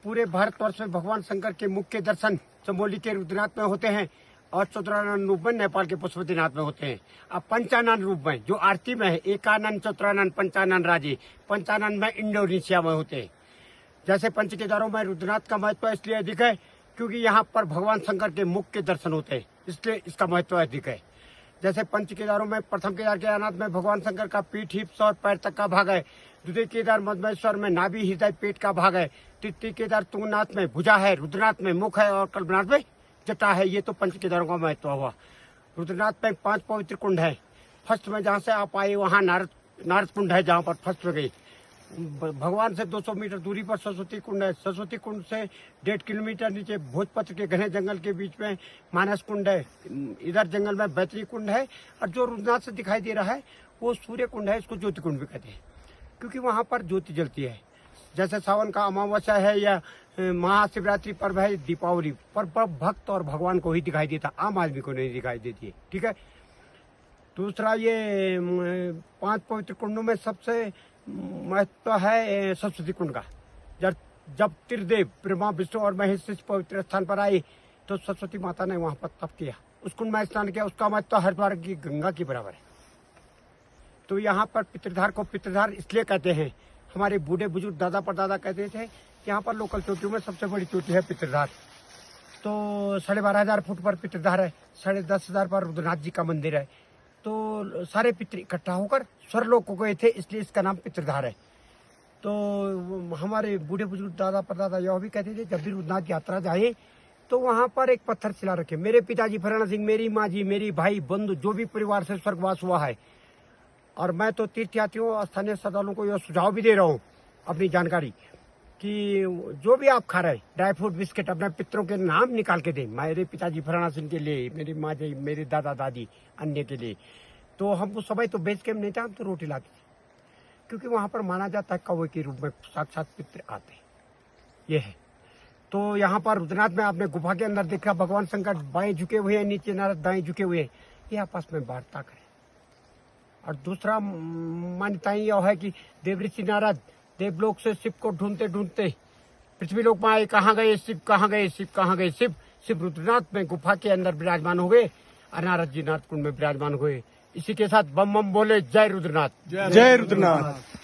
पूरे भारतवर्ष में भगवान शंकर के मुख्य दर्शन चमोली के रुद्रनाथ में होते हैं और चतुरानंद रूप में नेपाल के पशुपतिनाथ में होते हैं। अब पंचानन रूप में जो आरती में है, एकानन चतुरानन पंचानन राजे, पंचानन में इंडोनेशिया में होते हैं। जैसे पंच केदारों में रुद्रनाथ का महत्व इसलिए अधिक है क्योंकि यहाँ पर भगवान शंकर के मुख्य दर्शन होते हैं, इसलिए इसका महत्व अधिक है। जैसे पंच केदारों में प्रथम केदार केदारनाथ में भगवान शंकर का पीठ, हिप्स और पैर तक का भाग है। द्वितीय केदार मधमेश्वर में नाभि, हृदय, पेट का भाग है। तृतीय केदार तुंगनाथ में भुजा है, रुद्रनाथ में मुख है और कल्पनाथ में जटा है। ये तो पंच केदारों का महत्व हुआ। रुद्रनाथ में 5 पवित्र कुंड है। फर्स्ट में जहाँ से आप आए वहाँ नारद कुंड है, जहाँ पर फर्स्ट में गई। भगवान से 200 मीटर दूरी पर सरस्वती कुंड है। सरस्वती कुंड से 1.5 किलोमीटर नीचे भोजपत्र के घने जंगल के बीच में मानस कुंड है। इधर जंगल में बैतरी कुंड है और जो रुद्रनाथ से दिखाई दे रहा है वो सूर्य कुंड है। इसको ज्योति कुंड भी कहते हैं क्योंकि वहाँ पर ज्योति जलती है। जैसे सावन का अमावस्या है या महाशिवरात्रि पर्व है, दीपावली पर भक्त और भगवान को ही दिखाई देता, आम आदमी को नहीं दिखाई देती है। ठीक है। दूसरा, ये 5 पवित्र कुंडों में सबसे महत्व है सरस्वती कुंड का। जब त्रिदेव ब्रह्मा, विष्णु और महेश इस पवित्र स्थान पर आए तो सरस्वती माता ने वहां पर तप किया, उस कुंड में स्नान किया। उसका महत्व हरिद्वार की गंगा के बराबर है। तो यहाँ पर पितृधार को पितृधार इसलिए कहते हैं, हमारे बूढ़े बुजुर्ग दादा परदादा कहते थे कि यहाँ पर लोकल चोटियों में सबसे बड़ी चोटी है पितृधार। तो 12,500 फुट पर पितृधार है। 10,500 पर रुद्रनाथ जी का मंदिर है। तो सारे पितृ इकट्ठा होकर स्वर्गलोक को गए थे, इसलिए इसका नाम पितृधार है। तो हमारे बूढ़े बुजुर्ग दादा परदादा यह भी कहते थे जब भी रुद्रनाथ यात्रा जाए तो वहां पर एक पत्थर शिला रखे। मेरे पिताजी फराना सिंह, मेरी माँ जी, मेरी भाई बंधु जो भी परिवार से स्वर्गवास हुआ है, और मैं तो तीर्थयात्रियों और स्थानीय श्रद्धालुओं को यह सुझाव भी दे रहा हूँ अपनी जानकारी कि जो भी आप खा रहे ड्राई फ्रूट, बिस्किट, अपने पितरों के नाम निकाल के दें। मेरे पिताजी फराना सिंह के लिए, मेरी माँ जी, मेरे दादा दादी, अन्य के लिए। तो हम उस समय तो बेच के नहीं था, हम तो रोटी लाते थे क्योंकि वहां पर माना जाता है कौवे के रूप में साक्षात पितर आते हैं। ये है। तो यहाँ पर रुद्रनाथ में आपने गुफा के अंदर देखा भगवान शंकर बाएं झुके हुए हैं, नीचे नारद दाएं झुके हुए हैं। ये आपस में वार्ता करें। और दूसरा मान्यता यह है कि देवऋषि नारद देवलोक से शिव को ढूंढते ढूंढते पृथ्वी लोक में आए। कहाँ गए शिव, कहाँ गए शिव, कहाँ गए शिव? शिव रुद्रनाथ में गुफा के अंदर विराजमान हो गए और नारद जी नाथ कुंड में विराजमान हुए। इसी के साथ बम बम बोले, जय रुद्रनाथ, जय रुद्रनाथ।